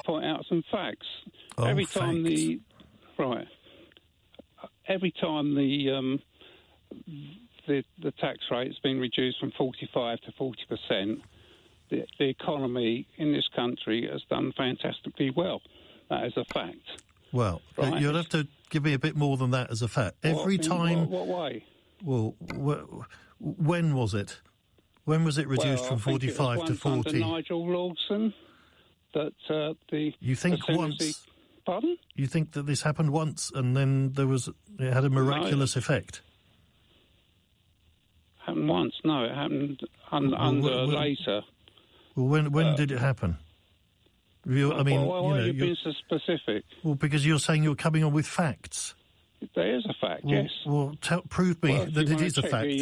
point out some facts. Oh, Every time the tax rate has been reduced from 45 to 40%, the economy in this country has done fantastically well. That is a fact. Well, right? You'll have to give me a bit more than that as a fact. Every time... What way? Well, when was it? When was it reduced from 45 to 40? Under Nigel Lawson, that the... You think once... Pardon? You think that this happened once and then it had a miraculous effect? Happened once? No, it happened later. Well, when did it happen? Why are you being so specific? Well, because you're saying you're coming on with facts. There is a fact, yes. Well, prove me that it is a fact.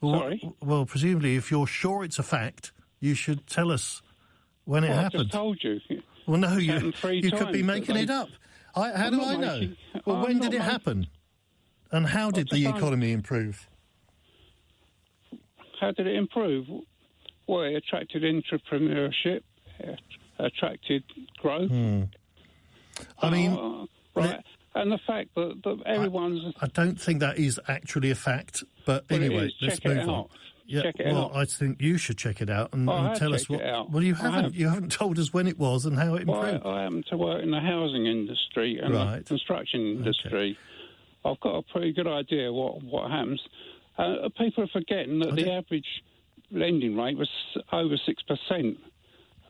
Sorry? Well, presumably, if you're sure it's a fact, you should tell us when it happened. I just told you. Well, no, you could be making it up. How do I know? Well, when did it happen? And how did the economy improve? How did it improve? Well, it attracted entrepreneurship, attracted growth. I mean... right. And the fact that everyone's... I don't think that is actually a fact, but anyway, let's move on. Yeah, check it out. I think you should check it out and tell us what... Well, you haven't. You haven't told us when it was and how it improved. I happen to work in the housing industry and the construction industry. Okay. I've got a pretty good idea what happens. People are forgetting that the average lending rate was over 6%.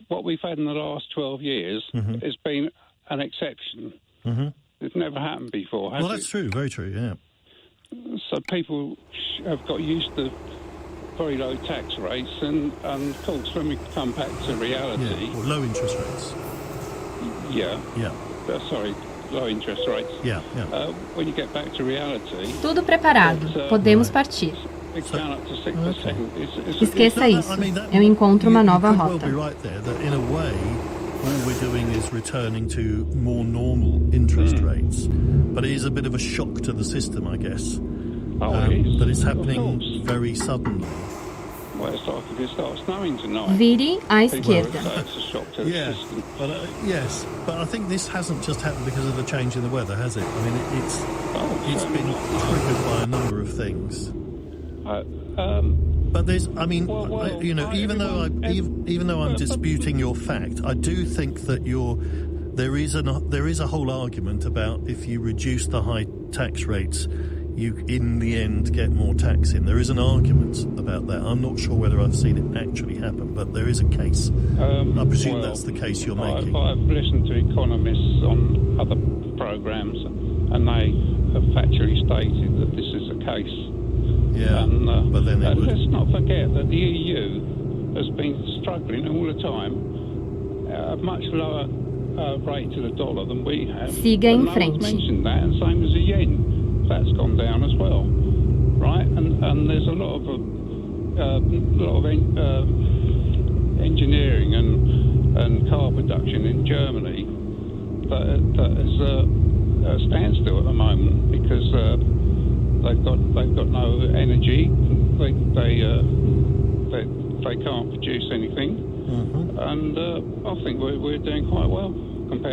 What we've had in the last 12 years has been an exception. It's never happened before, has it? Well, that's true. Very true, yeah. So people have got used to very low tax rates, and of course, when we come back to reality... Yeah, or low interest rates. Low interest rates. When you get back to reality... Tudo preparado. Podemos partir. Esqueça isso. Eu encontro uma nova rota. All we're doing is returning to more normal interest rates. But it is a bit of a shock to the system, I guess. That it's happening very suddenly. Well, it's like if it starts snowing tonight. Vire à esquerda. That's a shock to the system. Yes, but I think this hasn't just happened because of the change in the weather, has it? I mean, it's been triggered by a number of things. But there's, I mean, even though I'm disputing your fact, I do think that there is a whole argument about if you reduce the high tax rates, you in the end get more tax in. There is an argument about that. I'm not sure whether I've seen it actually happen, but there is a case. I presume that's the case you're making. I've listened to economists on other programmes, and they have factually stated that this is the case. Yeah, but then let's not forget that the EU has been struggling all the time at a much lower rate to the dollar than we have. Siga em frente. No one's mentioned that, and same as the yen. That's gone down as well, right? And there's a lot of engineering and car production in Germany that is at a standstill at the moment because they've got no energy. They can't produce anything, and I think we're doing quite well compared.